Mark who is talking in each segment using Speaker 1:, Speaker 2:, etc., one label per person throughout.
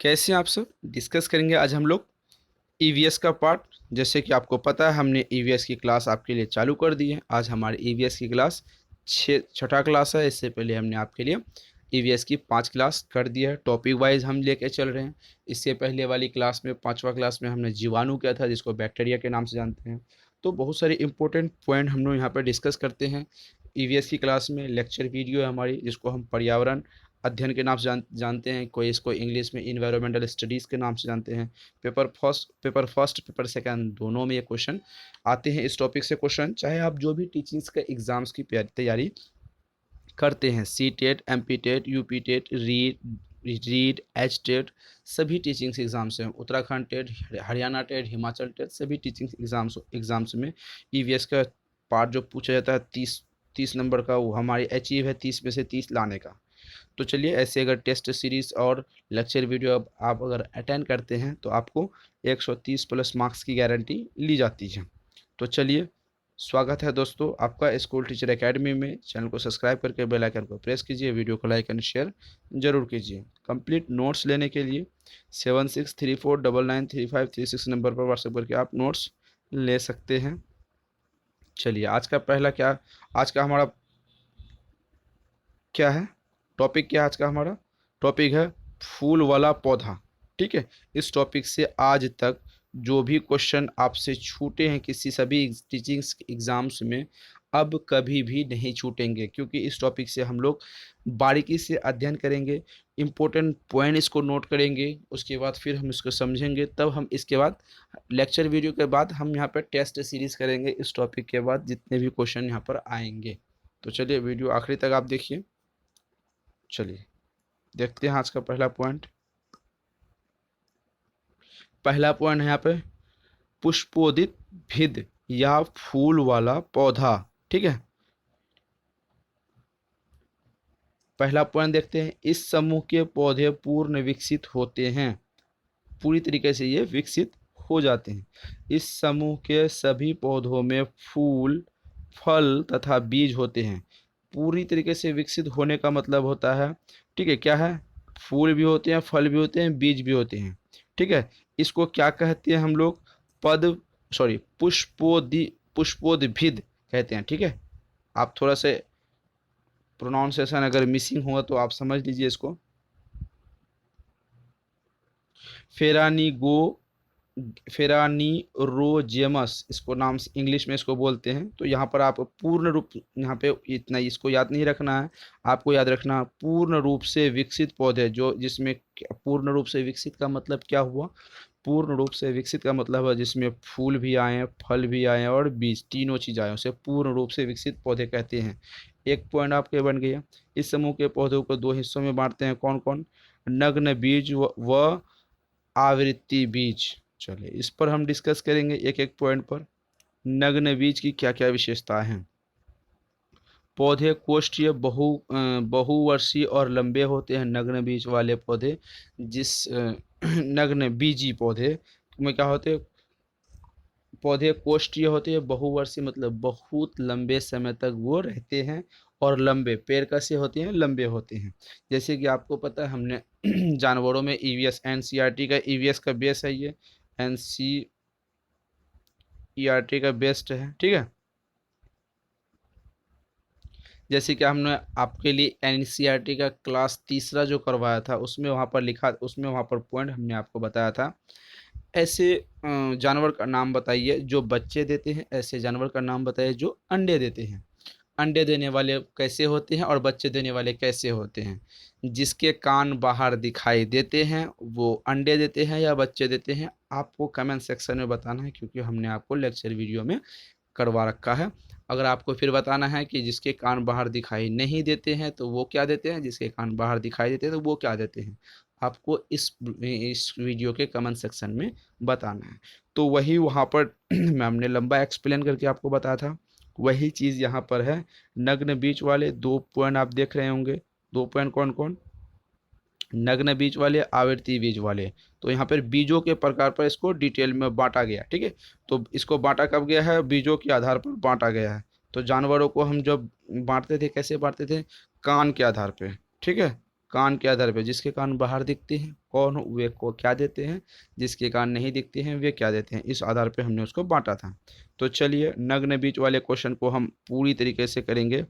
Speaker 1: कैसे हैं आप सब। डिस्कस करेंगे आज हम लोग ईवीएस का पार्ट। जैसे कि आपको पता है हमने ईवीएस की क्लास आपके लिए चालू कर दी है। आज हमारी ईवीएस की क्लास छठा क्लास है। इससे पहले हमने आपके लिए ईवीएस की 5 क्लास कर दी है। टॉपिक वाइज हम लेके चल रहे हैं। इससे पहले वाली क्लास में 5वां क्लास में हमने जीवाणु किया था, जिसको बैक्टीरिया के नाम से जानते हैं। तो बहुत सारे इंपॉर्टेंट पॉइंट हम लोग यहाँ पर डिस्कस करते हैं ईवीएस की क्लास में। लेक्चर वीडियो है हमारी, जिसको हम पर्यावरण अध्ययन के नाम से जानते हैं। कोई इसको इंग्लिश में इन्वायरमेंटल स्टडीज़ के नाम से जानते हैं। पेपर फर्स्ट पेपर सेकंड दोनों में ये क्वेश्चन आते हैं। इस टॉपिक से क्वेश्चन, चाहे आप जो भी टीचिंग्स के एग्ज़ाम्स की तैयारी करते हैं, C TET, M P TET, U P TET, REET, H TET, सभी टीचिंग्स एग्ज़ाम्स हैं। Uttarakhand TET, Haryana TET, Himachal TET, सभी टीचिंग्स एग्ज़ाम्स में ईवीएस का पार्ट जो पूछा जाता है 30 नंबर का, वो हमारी अचीव है 30 में से 30 लाने का। तो चलिए, ऐसे अगर टेस्ट सीरीज़ और लेक्चर वीडियो अब आप अगर अटेंड करते हैं तो आपको 130 प्लस मार्क्स की गारंटी ली जाती है। तो चलिए, स्वागत है दोस्तों आपका स्कूल टीचर एकेडमी में। चैनल को सब्सक्राइब करके बेल आइकन को प्रेस कीजिए, वीडियो को लाइक एंड शेयर जरूर कीजिए। कंप्लीट नोट्स लेने के लिए 7634993536 नंबर पर व्हाट्सएप करके आप नोट्स ले सकते हैं। चलिए, आज का हमारा क्या है, टॉपिक क्या है आज का हमारा? टॉपिक है फूल वाला पौधा। ठीक है। इस टॉपिक से आज तक जो भी क्वेश्चन आपसे छूटे हैं किसी सभी टीचिंग्स एग्ज़ाम्स में, अब कभी भी नहीं छूटेंगे, क्योंकि इस टॉपिक से हम लोग बारीकी से अध्ययन करेंगे, इम्पोर्टेंट पॉइंट इसको नोट करेंगे, उसके बाद फिर हम इसको समझेंगे। तब हम इसके बाद लेक्चर वीडियो के बाद हम यहाँ पर टेस्ट सीरीज़ करेंगे इस टॉपिक के बाद जितने भी क्वेश्चन यहाँ पर आएंगे। तो चलिए, वीडियो आखिरी तक आप देखिए। चलिए देखते हैं आज का पहला पॉइंट। पहला पॉइंट है यहाँ पे पुष्पोदित भिद या फूल वाला पौधा। ठीक है, पहला पॉइंट देखते हैं। इस समूह के पौधे पूर्ण विकसित होते हैं, पूरी तरीके से ये विकसित हो जाते हैं। इस समूह के सभी पौधों में फूल, फल तथा बीज होते हैं। पूरी तरीके से विकसित होने का मतलब होता है, ठीक है, क्या है, फूल भी होते हैं, फल भी होते हैं, बीज भी होते हैं। ठीक है, इसको क्या कहते हैं हम लोग? पद सॉरी पुष्पोद्भिद कहते हैं। ठीक है, आप थोड़ा से प्रोनाउंसिएशन अगर मिसिंग हुआ तो आप समझ लीजिए इसको। फेरानीगो फेरानीरोजेमस इसको नाम से इंग्लिश में इसको बोलते हैं। तो यहाँ पर आप पूर्ण रूप, यहाँ पे इतना इसको याद नहीं रखना है, आपको याद रखना पूर्ण रूप से विकसित पौधे, जो जिसमें पूर्ण रूप से विकसित का मतलब क्या हुआ? पूर्ण रूप से विकसित का मतलब है जिसमें फूल भी आए, फल भी आए और बीज, तीनों चीज़ आए, उसे पूर्ण रूप से विकसित पौधे कहते हैं। एक पॉइंट आपके बन गया। इस समूह के पौधों को दो हिस्सों में बांटते हैं, कौन कौन? नग्न बीज व आवृत्ति बीज। चलिए, इस पर हम डिस्कस करेंगे एक एक पॉइंट पर। नग्न बीज की क्या क्या विशेषताएं हैं? पौधे कोष्ठीय बहुवर्षीय और लंबे होते हैं, नग्न बीज वाले पौधे। नग्न बीजी पौधे में क्या होते हैं? पौधे कोष्ठीय होते हैं, बहुवर्षीय मतलब बहुत लंबे समय तक वो रहते हैं, और लंबे पेड़ कैसे होते हैं? लंबे होते हैं। जैसे कि आपको पता है हमने जानवरों में ईवीएस, एनसीईआरटी का ईवीएस का बेस है ये, एनसीईआरटी का बेस्ट है। ठीक है, जैसे कि हमने आपके लिए एनसीईआरटी का क्लास तीसरा जो करवाया था, उसमें वहाँ पर लिखा, उसमें वहाँ पर पॉइंट हमने आपको बताया था, ऐसे जानवर का नाम बताइए जो बच्चे देते हैं, ऐसे जानवर का नाम बताइए जो अंडे देते हैं। अंडे देने वाले कैसे होते हैं और बच्चे देने वाले कैसे होते हैं? जिसके कान बाहर दिखाई देते हैं वो अंडे देते हैं या बच्चे देते हैं? आपको कमेंट सेक्शन में बताना है, क्योंकि हमने आपको लेक्चर वीडियो में करवा रखा है। अगर आपको फिर बताना है कि जिसके कान बाहर दिखाई नहीं देते हैं तो वो क्या देते हैं, जिसके कान बाहर दिखाई देते हैं तो वो क्या देते हैं, आपको इस वीडियो के कमेंट सेक्शन में बताना है। तो वही वहाँ पर मैम ने लंबा एक्सप्लेन करके आपको बताया था, वही चीज़ यहाँ पर है। नग्न बीज वाले दो पॉइंट आप देख रहे होंगे। दो पॉइंट कौन कौन? नग्न बीज वाले, आवृत्ति बीज वाले। तो यहाँ पर बीजों के प्रकार पर इसको डिटेल में बांटा गया। ठीक है, तो इसको बांटा कब गया है? बीजों के आधार पर बांटा गया है। तो जानवरों को हम जब बांटते थे, कैसे बांटते थे? कान के आधार पे। ठीक है, कान के आधार पर, जिसके कान बाहर दिखते हैं कौन वे को क्या देते हैं, जिसके कान नहीं दिखते हैं वे क्या देते हैं, इस आधार पर हमने उसको बांटा था। तो चलिए नग्न बीज वाले क्वेश्चन को हम पूरी तरीके से करेंगे।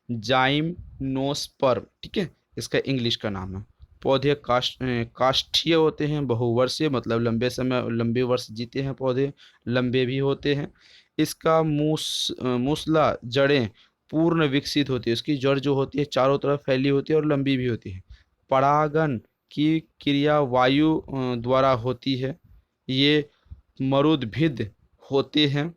Speaker 1: जाइम्नोस्पर्म, ठीक है, इसका इंग्लिश का नाम है। पौधे काष्ठीय होते हैं, बहुवर्षीय मतलब लंबे समय लंबे वर्ष जीते हैं, पौधे लंबे भी होते हैं। इसका मूसला जड़ें पूर्ण विकसित होती है, इसकी जड़ जो होती है चारों तरफ फैली होती है और लंबी भी होती है। परागन की क्रिया वायु द्वारा होती है। ये मरुद्भिद होते हैं।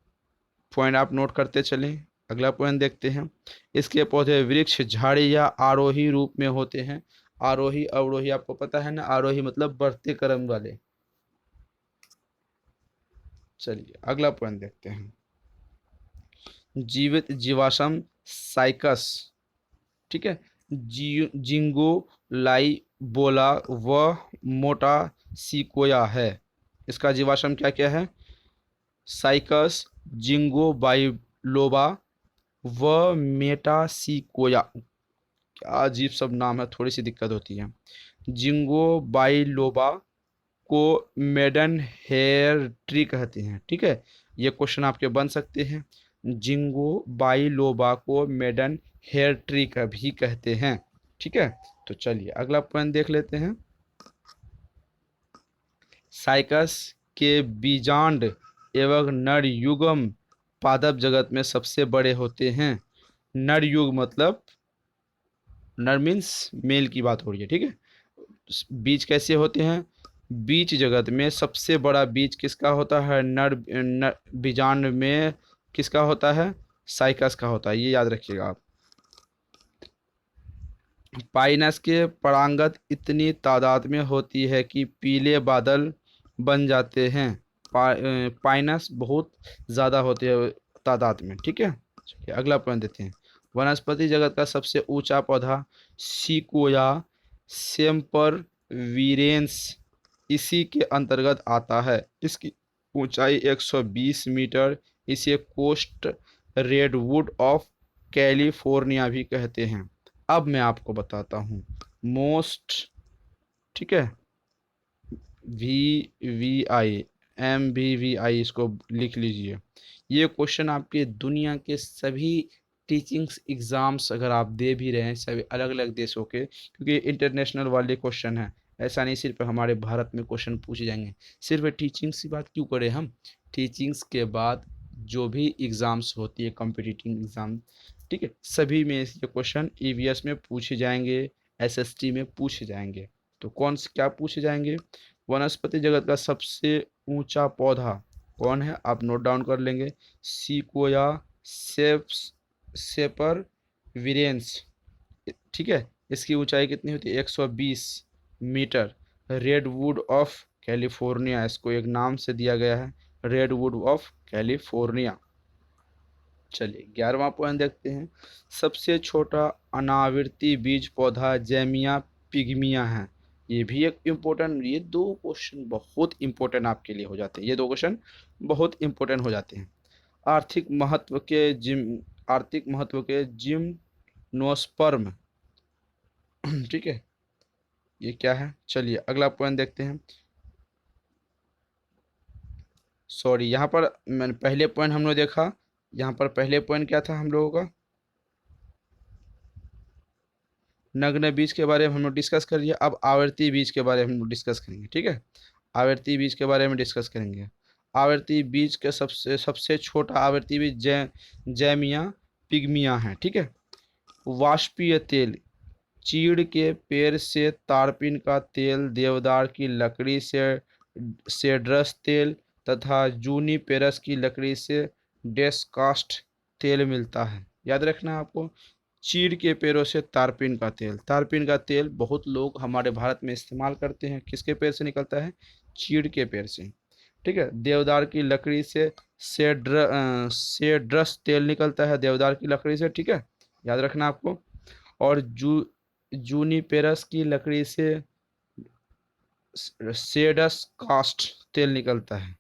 Speaker 1: पॉइंट आप नोट करते चलें। अगला पॉइंट देखते हैं। इसके पौधे वृक्ष, झाड़ी या आरोही रूप में होते हैं। आरोही अवरोही आपको पता है ना, आरोही मतलब बढ़ते क्रम वाले। चलिए अगला पॉइंट देखते हैं। जीवित जीवाश्म साइकस, ठीक है, जिंगो लाई बोला व मोटा सिकोया है। इसका जीवाश्म क्या क्या है? साइकस, जिंगो बाइलोबा व मेटासिकोया। क्या अजीब सब नाम है, थोड़ी सी दिक्कत होती है। जिंगो बाइलोबा को मेडन हेयर ट्री कहते हैं, ठीक है, ये क्वेश्चन आपके बन सकते हैं। जिंगो बाइलोबा को मेडन हेयर ट्री का भी कहते हैं, ठीक है। तो चलिए अगला पॉइंट देख लेते हैं। साइकस के बीजांड एवं नर युग्म पादप जगत में सबसे बड़े होते हैं। नर युग मतलब नर मीन्स मेल की बात हो रही है, ठीक है। बीज कैसे होते हैं? बीज जगत में सबसे बड़ा बीज किसका होता है? नर बीजांड में किसका होता है? साइकस का होता है, ये याद रखिएगा आप। पाइनस के परागण इतनी तादाद में होती है कि पीले बादल बन जाते हैं। पाइनस बहुत ज़्यादा होते हैं तादाद में, ठीक है। चलिए अगला पॉइंट देते हैं। वनस्पति जगत का सबसे ऊंचा पौधा सिकोया सेम्पर वीरेंस इसी के अंतर्गत आता है। इसकी ऊंचाई 120 मीटर। इसे कोस्ट रेडवुड ऑफ कैलिफोर्निया भी कहते हैं। अब मैं आपको बताता हूँ मोस्ट, ठीक है, MVVI इसको लिख लीजिए। ये क्वेश्चन आपके दुनिया के सभी टीचिंग्स एग्ज़ाम्स अगर आप दे भी रहे हैं सभी अलग अलग देशों के, क्योंकि इंटरनेशनल वाले क्वेश्चन हैं, ऐसा नहीं सिर्फ हमारे भारत में क्वेश्चन पूछे जाएंगे। सिर्फ टीचिंग्स की बात क्यों करें हम, टीचिंग्स के बाद जो भी एग्ज़ाम्स होती है कॉम्पिटिटिव एग्ज़ाम, ठीक है, सभी में ये क्वेश्चन EVS में पूछे जाएंगे, SST में पूछे जाएंगे। तो कौन से क्या पूछे जाएंगे? वनस्पति जगत का सबसे ऊंचा पौधा कौन है, आप नोट डाउन कर लेंगे। सिकोया सेपर वीरेंस, ठीक है, इसकी ऊंचाई कितनी होती है? 120 मीटर। रेडवुड ऑफ कैलिफोर्निया, इसको एक नाम से दिया गया है, रेडवुड ऑफ कैलिफोर्निया। चलिए 11वां पॉइंट देखते हैं। सबसे छोटा अनावृति बीज पौधा जेमिया पिग्मिया है। ये भी एक इम्पोर्टेंट, ये दो क्वेश्चन बहुत इम्पोर्टेंट आपके लिए हो जाते हैं, ये दो क्वेश्चन बहुत इम्पोर्टेंट हो जाते हैं। आर्थिक महत्व के जिम्नोस्पर्म, ठीक है, ये क्या है? चलिए अगला पॉइंट देखते हैं। सॉरी, यहाँ पर मैंने पहले पॉइंट हम लोग देखा, यहाँ पर पहले पॉइंट क्या था हम लोगों का? नग्न बीज के बारे में हम लोग डिस्कस कर लिया। अब आवर्ती बीज के बारे में हम लोग डिस्कस करेंगे, ठीक है। आवर्ती बीज के बारे में डिस्कस करेंगे। आवर्ती बीज के सबसे सबसे छोटा आवर्ती बीज जैमिया पिग्मिया है, ठीक है। वाष्पीय तेल, चीड़ के पेड़ से तारपीन का तेल, देवदार की लकड़ी से सेड्रस तेल तथा जूनिपेरस की लकड़ी से डेस्कास्ट तेल मिलता है। याद रखना है आपको, चीड़ के पेड़ों से तारपीन का तेल। तारपीन का तेल बहुत लोग हमारे भारत में इस्तेमाल करते हैं, किसके पेड़ से निकलता है? चीड़ के पेड़ से, ठीक है। देवदार की लकड़ी से सेड्रस तेल निकलता है, देवदार की लकड़ी से, ठीक है, याद रखना आपको। और जूनिपेरस की लकड़ी से सेडस कास्ट तेल निकलता है।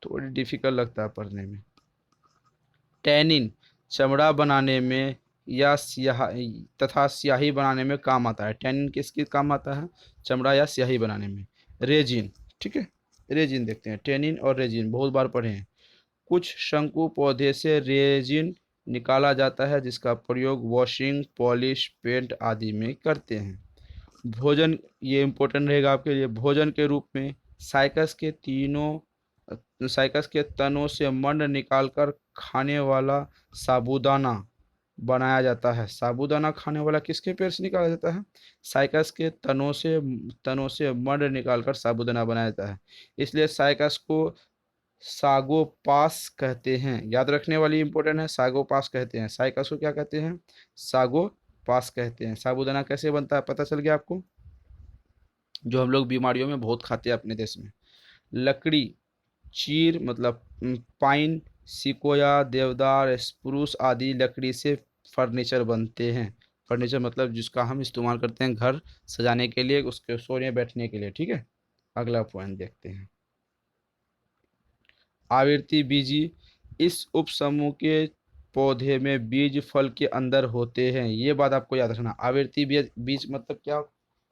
Speaker 1: थोड़ी डिफिकल्ट लगता है पढ़ने में। टैनिन चमड़ा बनाने में या स्याह तथा स्याही बनाने में काम आता है। टैनिन किसके काम आता है? चमड़ा या स्याही बनाने में। रेजिन, ठीक है, रेजिन देखते हैं। टैनिन और रेजिन बहुत बार पढ़े हैं। कुछ शंकु पौधे से रेजिन निकाला जाता है जिसका प्रयोग वॉशिंग, पॉलिश, पेंट आदि में करते हैं। भोजन, ये इम्पोर्टेंट रहेगा आपके लिए। भोजन के रूप में साइकस के तनों से मंड निकालकर खाने वाला साबूदाना बनाया जाता है। साबूदाना खाने वाला किसके पेड़ से निकाला जाता है? साइकस के तनों से मंड निकालकर साबूदाना बनाया जाता है। इसलिए साइकस को सागोपास कहते हैं। याद रखने वाली इंपॉर्टेंट है, सागोपास कहते हैं। साइकस को क्या कहते हैं? सागोपास कहते हैं। साबूदाना कैसे बनता है पता चल गया आपको, जो हम लोग बीमारियों में बहुत खाते हैं अपने देश में। लकड़ी, चीर मतलब पाइन, सिकोया, देवदार, स्प्रूस आदि लकड़ी से फर्नीचर बनते हैं। फर्नीचर मतलब जिसका हम इस्तेमाल करते हैं घर सजाने के लिए, उसके सोने बैठने के लिए, ठीक है। अगला पॉइंट देखते हैं, आवृत्ति बीजी। इस उपसमूह के पौधे में बीज फल के अंदर होते हैं। ये बात आपको याद रखना। आवृत्ति बीज मतलब क्या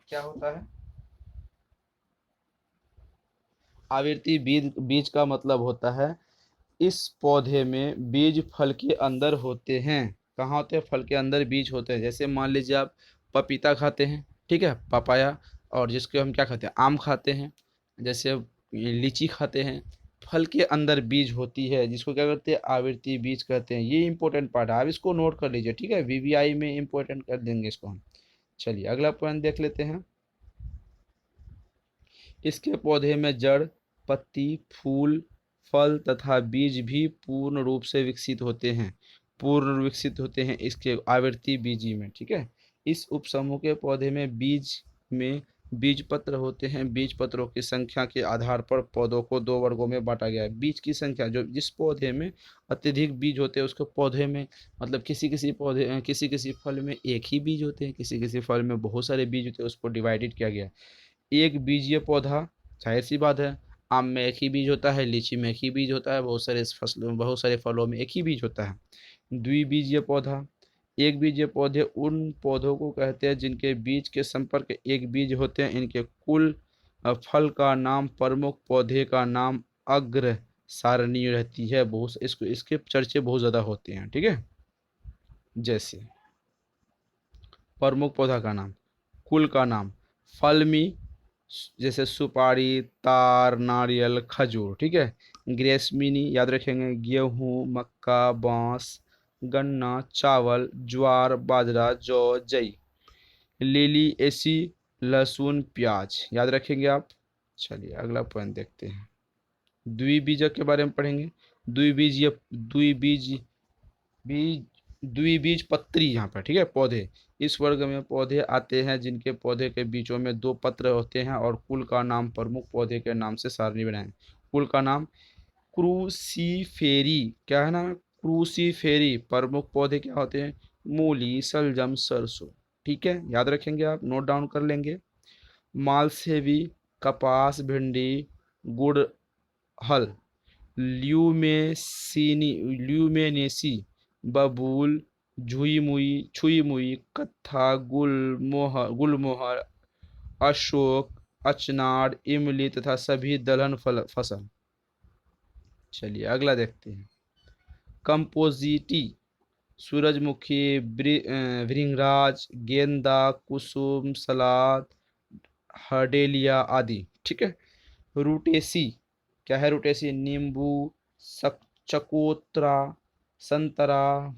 Speaker 1: क्या होता है? आवृत्ति बीज बीज का मतलब होता है इस पौधे में बीज फल के अंदर होते हैं। कहाँ होते हैं? फल के अंदर बीज होते हैं। जैसे मान लीजिए आप पपीता खाते हैं, ठीक है, पपाया, और जिसके हम क्या खाते हैं? आम खाते हैं। जैसे लीची खाते हैं, फल के अंदर बीज होती है, जिसको क्या करते हैं? आवृत्ति बीज कहते हैं। ये इंपॉर्टेंट पार्ट है, आप इसको नोट कर लीजिए, ठीक है। वीवीआई में इंपॉर्टेंट कर देंगे इसको हम। चलिए अगला पॉइंट देख लेते हैं। इसके पौधे में जड़, पत्ती, फूल, फल तथा बीज भी पूर्ण रूप से विकसित होते हैं। पूर्ण विकसित होते हैं इसके आवृत्ति बीजी में, ठीक है। इस उपसमूह के पौधे में बीज पत्र होते हैं। बीज पत्रों की संख्या के आधार पर पौधों को दो वर्गों में बांटा गया है। बीज की संख्या, जो जिस पौधे में अत्यधिक बीज होते हैं उसको पौधे में, मतलब किसी किसी फल में एक ही बीज होते हैं, किसी किसी फल में बहुत सारे बीज होते हैं, उसको डिवाइडेड किया गया है। एक बीजीय पौधा, जाहिर सी बात है, आम में एक ही बीज होता है, लीची में एक ही बीज होता है, बहुत सारे फलों में एक ही बीज होता है। द्विबीजीय पौधा, एक बीजीय पौधे उन पौधों को कहते हैं जिनके बीज के संपर्क एक बीज होते हैं। इनके कुल फल का नाम, प्रमुख पौधे का नाम, अग्र सारणी रहती है। बहुत इसके चर्चे बहुत ज़्यादा होते हैं, ठीक है। जैसे प्रमुख पौधा का नाम, कुल का नाम, फलमी, जैसे सुपारी, तार, नारियल, खजूर, ठीक है। ग्रेसमिनी याद रखेंगे, गेहूँ, मक्का, बांस, गन्ना, चावल, ज्वार, बाजरा, जौ, जई। लिली एसी, लहसुन, प्याज, याद रखेंगे आप। चलिए अगला पॉइंट देखते हैं, द्विबीजक के बारे में पढ़ेंगे। द्विबीजीय द्विबीज बीज द्विबीजपत्री यहाँ पर, ठीक है, पौधे। इस वर्ग में पौधे आते हैं जिनके पौधे के बीचों में दो पत्र होते हैं और कुल का नाम प्रमुख पौधे के नाम से सारणी बनाएं। कुल का नाम क्रूसीफेरी, क्या है ना? क्रूसीफेरी। प्रमुख पौधे क्या होते हैं? मूली, शलजम, सरसों, ठीक है, याद रखेंगे आप, नोट डाउन कर लेंगे। मालसेवी, कपास, भिंडी, गुड़हल, ल्यूमेनेसी, बबूल, छुई मुई, कत्था, गुलमोहर, अशोक, अचनार, इमली तथा सभी दलहन फसल। चलिए अगला देखते हैं, कंपोजिटी, सूरजमुखी, भृंगराज, गेंदा, कुसुम, सलाद, हर्डेलिया आदि, ठीक है। रूटेसी, क्या है रूटेसी? नींबू, चकोतरा, संतरा,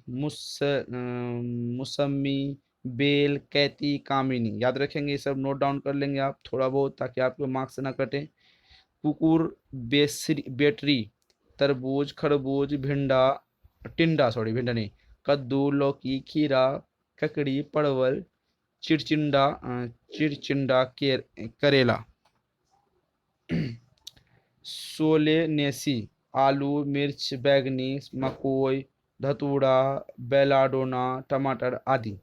Speaker 1: मुसम्मी, बेल, कैती, कामिनी, याद रखेंगे, ये सब नोट डाउन कर लेंगे आप थोड़ा बहुत, ताकि आपके मार्क्स ना कटे। कुकुर, बेटरी, तरबूज, खरबूज, भिंडा नहीं, कद्दू, लौकी, खीरा, ककड़ी, परवल, चिरचिंडा, करेला। सोलेनेसी, आलू, मिर्च, बैंगनी, मकोई, धतूरा, बेलाडोना, टमाटर आदि।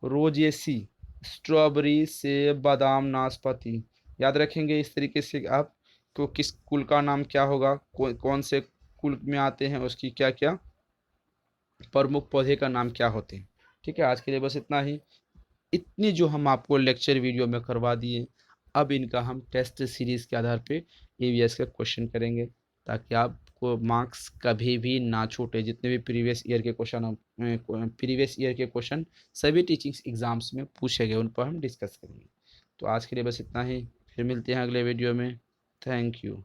Speaker 1: रोजेसी, स्ट्रॉबेरी, सेब, बादाम, नाशपाती, याद रखेंगे इस तरीके से आप को किस कुल का नाम क्या होगा, कौन से कुल में आते हैं, उसकी क्या क्या प्रमुख पौधे का नाम क्या होते हैं। ठीक है, आज के लिए बस इतना ही। इतनी जो हम आपको लेक्चर वीडियो में करवा दिए, अब इनका हम टेस्ट सीरीज़ के आधार पे ईवीएस का क्वेश्चन करेंगे, ताकि आपको मार्क्स कभी भी ना छूटे। जितने भी प्रीवियस ईयर के क्वेश्चन सभी टीचिंग्स एग्जाम्स में पूछे गए, उन पर हम डिस्कस करेंगे। तो आज के लिए बस इतना ही, फिर मिलते हैं अगले वीडियो में। Thank you.